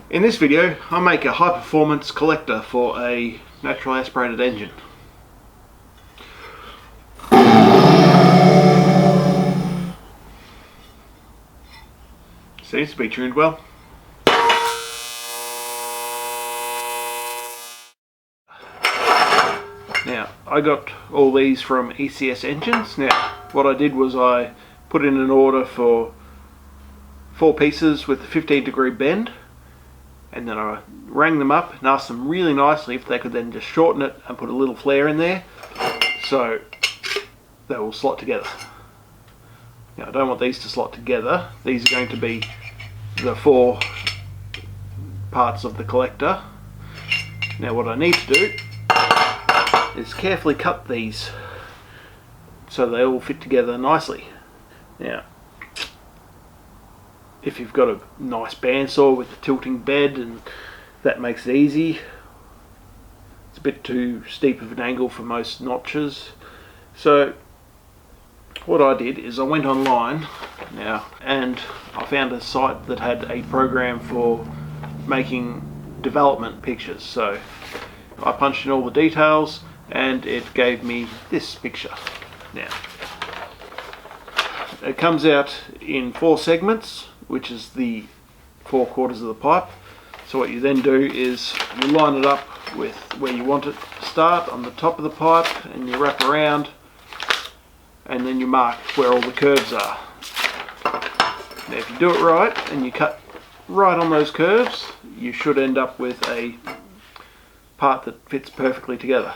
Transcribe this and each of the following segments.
In this video, I make a high performance collector for a natural aspirated engine. Seems to be tuned well. Now, I got all these from ECS Engines. Now, what I did was I put in an order for 4 pieces with a 15-degree bend, and then I rang them up and asked them really nicely if they could then just shorten it and put a little flare in there so they will slot together. Now, I don't want these to slot together. These are going to be the 4 parts of the collector. Now, what I need to do is carefully cut these so they all fit together nicely. Now, if you've got a nice bandsaw with a tilting bed, and that makes it easy. It's a bit too steep of an angle for most notches. So what I did is I went online now and I found a site that had a program for making development pictures. So I punched in all the details and it gave me this picture. Now, it comes out in 4 segments, which is the 4 quarters of the pipe. So what you then do is you line it up with where you want it to start on the top of the pipe, and you wrap around, and then you mark where all the curves are. Now, if you do it right and you cut right on those curves, you should end up with a part that fits perfectly together.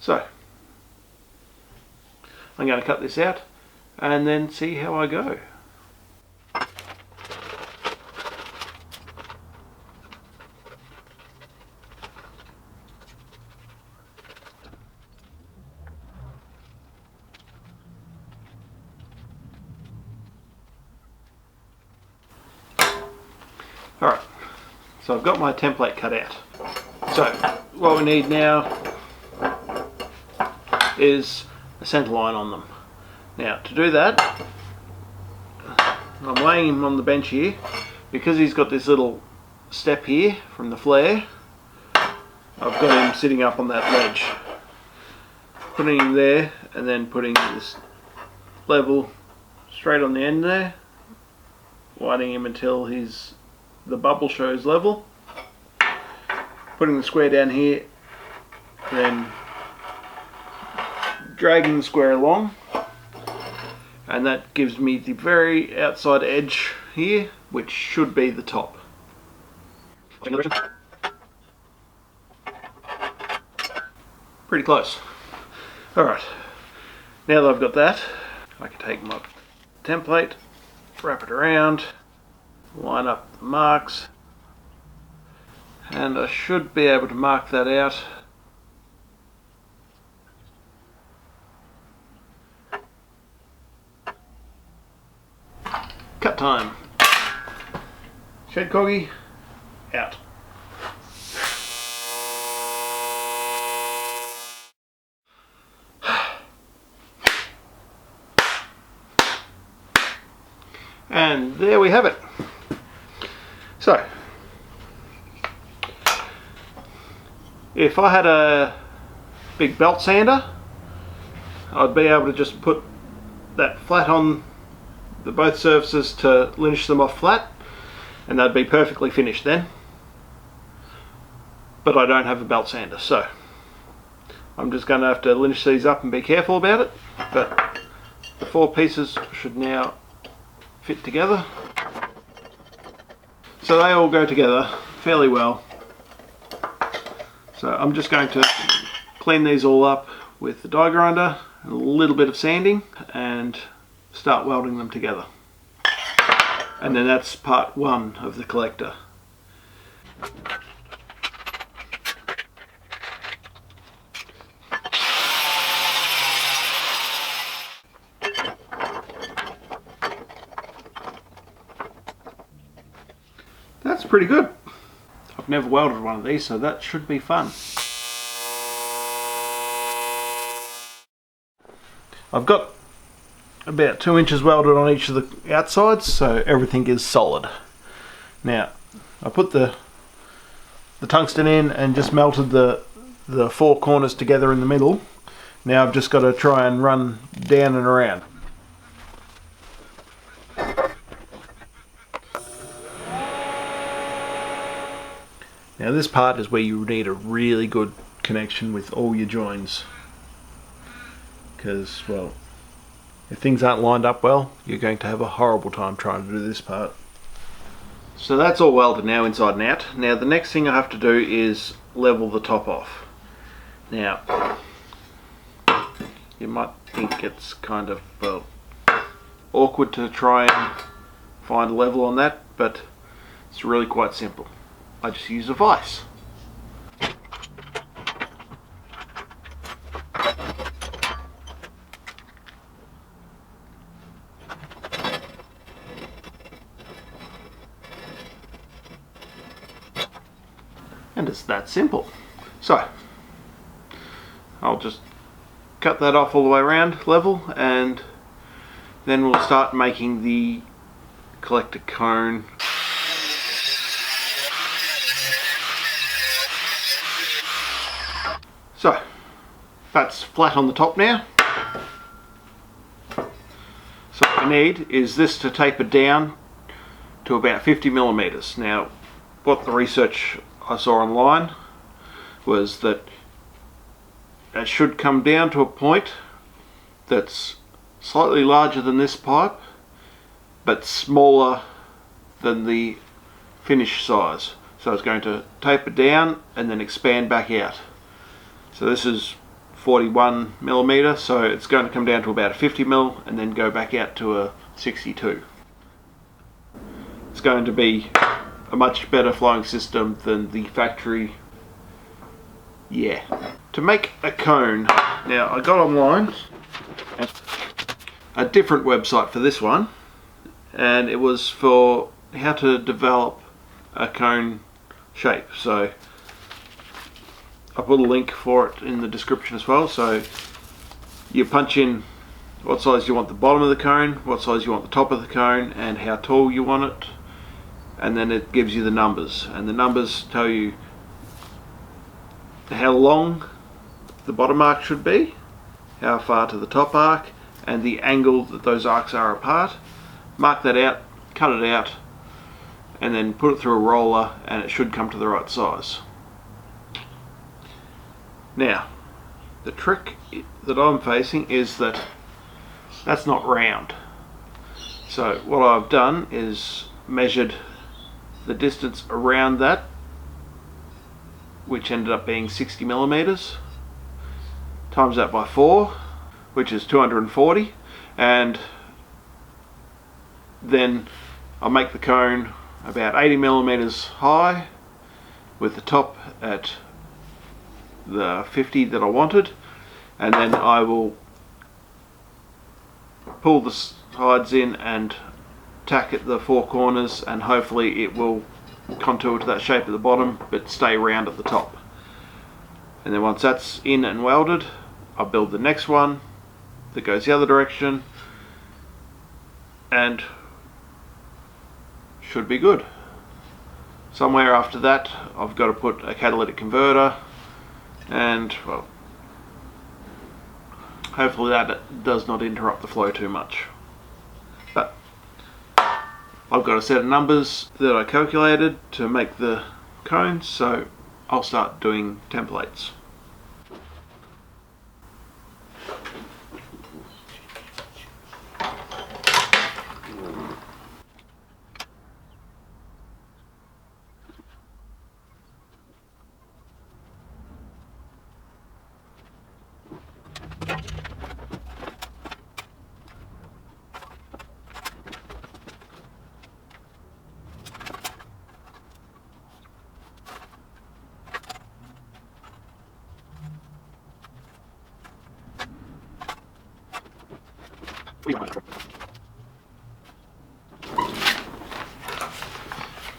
So I'm going to cut this out and then see how I go. Alright, so I've got my template cut out. So what we need now is a centre line on them. Now, to do that, I'm laying him on the bench here. Because he's got this little step here from the flare, I've got him sitting up on that ledge. Putting him there and then putting this level straight on the end there, widening him until the bubble shows level, putting the square down here, then dragging the square along, and that gives me the very outside edge here, which should be the top. Pretty close. Alright, now that I've got that, I can take my template, wrap it around, line up the marks, and I should be able to mark that out. Cut time. Shed coggy out. And there we have it. So, if I had a big belt sander, I'd be able to just put that flat on both surfaces to linish them off flat, and they'd be perfectly finished then. But I don't have a belt sander, so I'm just going to have to linish these up and be careful about it. But the 4 pieces should now fit together. So they all go together fairly well. So I'm just going to clean these all up with the die grinder and a little bit of sanding and start welding them together. And then that's part 1 of the collector. That's pretty good. I've never welded one of these, so that should be fun. I've got about 2 inches welded on each of the outsides, so everything is solid. Now, I put the tungsten in and just melted the four corners together in the middle. Now I've just got to try and run down and around. Now this part is where you need a really good connection with all your joins, because, well, if things aren't lined up well, you're going to have a horrible time trying to do this part. So that's all welded now, inside and out. Now the next thing I have to do is level the top off. Now, you might think it's kind of, well, awkward to try and find a level on that, but it's really quite simple. I just use a vise. And it's that simple. So, I'll just cut that off all the way around level, and then we'll start making the collector cone. So, that's flat on the top now. So what we need is this to taper down to about 50 millimeters. Now, what the research I saw online was that it should come down to a point that's slightly larger than this pipe, but smaller than the finished size. So it's going to taper down and then expand back out. So this is 41 millimeter, so it's going to come down to about a 50 mil and then go back out to a 62. It's going to be a much better flowing system than the factory. Yeah. To make a cone, now I got online a different website for this one, and it was for how to develop a cone shape. So I put a link for it in the description as well. So you punch in what size you want the bottom of the cone, what size you want the top of the cone, and how tall you want it, and then it gives you the numbers, and the numbers tell you how long the bottom arc should be, how far to the top arc, and the angle that those arcs are apart. Mark that out, cut it out, and then put it through a roller, and it should come to the right size. Now, the trick that I'm facing is that that's not round. So what I've done is measured the distance around that, which ended up being 60 millimeters, times that by 4, which is 240, and then I'll make the cone about 80 millimeters high with the top at the 50 that I wanted, and then I will pull the sides in and tack at the four corners, and hopefully it will contour to that shape at the bottom but stay round at the top. And then once that's in and welded, I'll build the next one that goes the other direction, and should be good. Somewhere after that I've got to put a catalytic converter, and, well, hopefully that does not interrupt the flow too much. But I've got a set of numbers that I calculated to make the cones, so I'll start doing templates.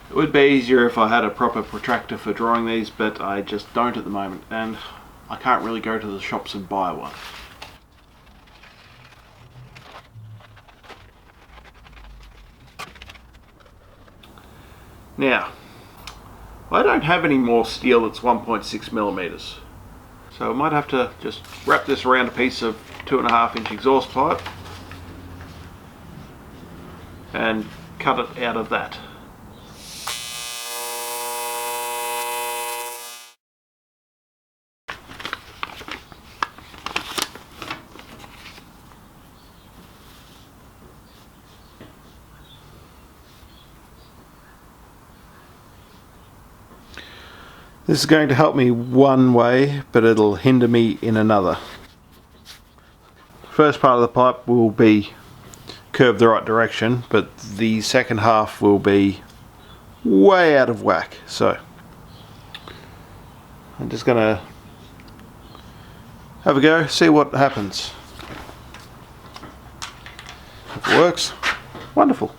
It would be easier if I had a proper protractor for drawing these, but I just don't at the moment, and I can't really go to the shops and buy one. Now, I don't have any more steel that's 1.6 millimeters. So I might have to just wrap this around a piece of 2.5 inch exhaust pipe and cut it out of that. This is going to help me one way, but it'll hinder me in another. First part of the pipe will be curved the right direction, but the second half will be way out of whack. So I'm just going to have a go, see what happens. If it works, wonderful.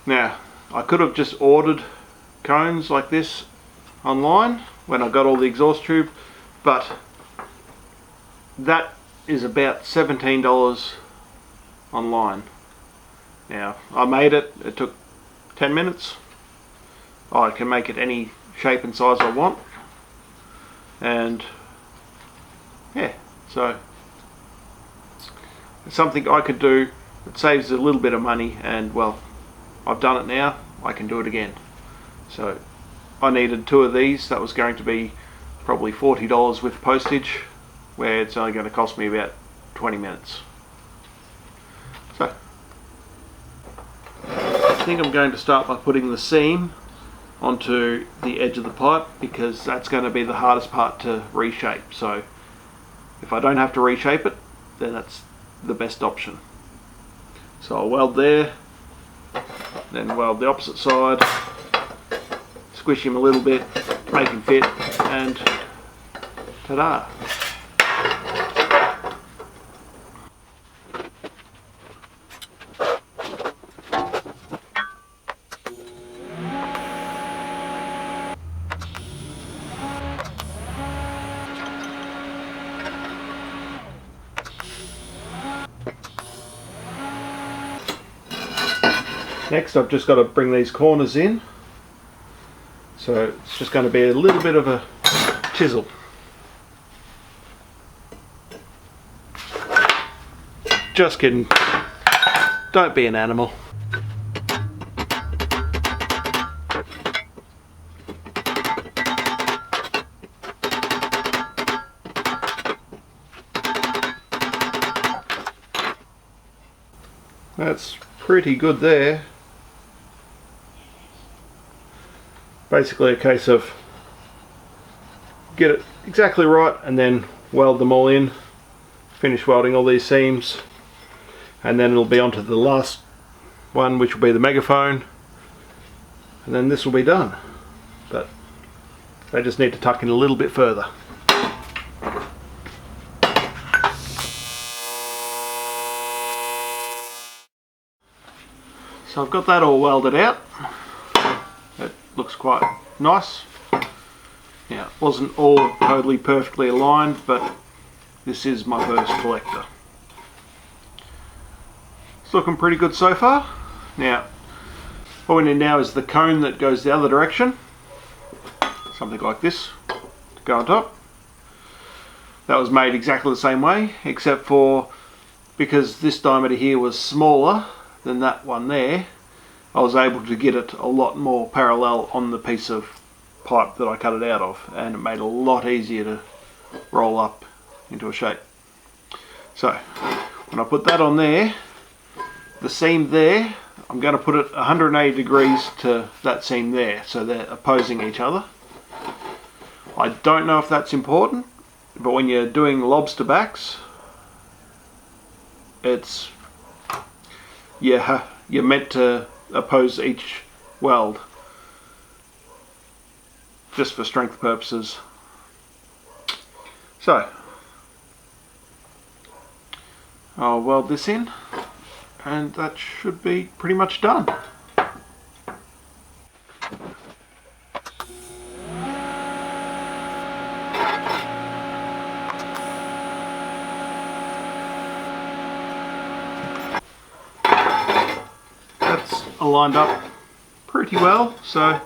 Now, I could have just ordered cones like this online when I got all the exhaust tube, but that is about $17 online. Now, I made it, it took 10 minutes. I can make it any shape and size I want, and yeah, so it's something I could do that saves a little bit of money, and well, I've done it now, I can do it again. So I needed 2 of these. That was going to be probably $40 with postage, where it's only going to cost me about 20 minutes. So I think I'm going to start by putting the seam onto the edge of the pipe, because that's going to be the hardest part to reshape. So if I don't have to reshape it, then that's the best option. So I'll weld there, then weld the opposite side, squish him a little bit, make him fit, and ta-da! Next, I've just got to bring these corners in, so it's just going to be a little bit of a chisel. Just kidding, don't be an animal. That's pretty good there. Basically a case of get it exactly right and then weld them all in, finish welding all these seams, and then it'll be on to the last one, which will be the megaphone, and then this will be done. But they just need to tuck in a little bit further. So I've got that all welded out. It looks quite nice. Now, it wasn't all totally perfectly aligned, but this is my first collector. It's looking pretty good so far. Now, what we need now is the cone that goes the other direction. So something like this to go on top. That was made exactly the same way, except for because this diameter here was smaller than that one there, I was able to get it a lot more parallel on the piece of pipe that I cut it out of, and it made it a lot easier to roll up into a shape. So when I put that on there, the seam there, I'm going to put it 180 degrees to that seam there, so they're opposing each other. I don't know if that's important, but when you're doing lobster backs, it's you're meant to oppose each weld just for strength purposes. So I'll weld this in, and that should be pretty much done. That's aligned up pretty well, so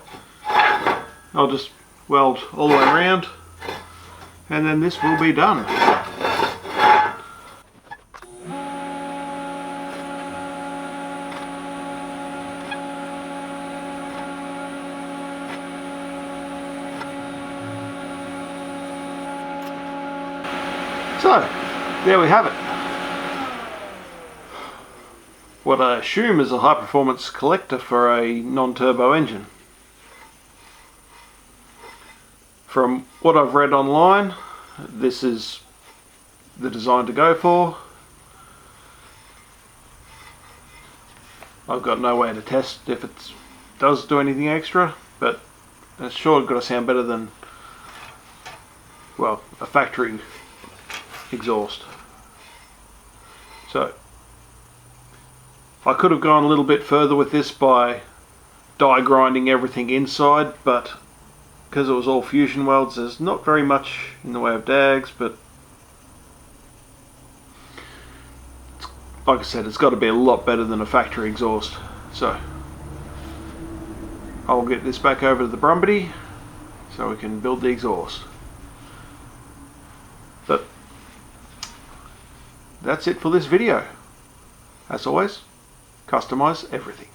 I'll just weld all the way around and then this will be done. So, there we have it. What I assume is a high performance collector for a non-turbo engine. From what I've read online, this is the design to go for. I've got no way to test if it does do anything extra, but it's sure got to sound better than, well, a factory exhaust. So I could have gone a little bit further with this by die grinding everything inside, but because it was all fusion welds, there's not very much in the way of dags, but like I said, it's got to be a lot better than a factory exhaust. So I'll get this back over to the Brumbity so we can build the exhaust. But that's it for this video. As always, customize everything.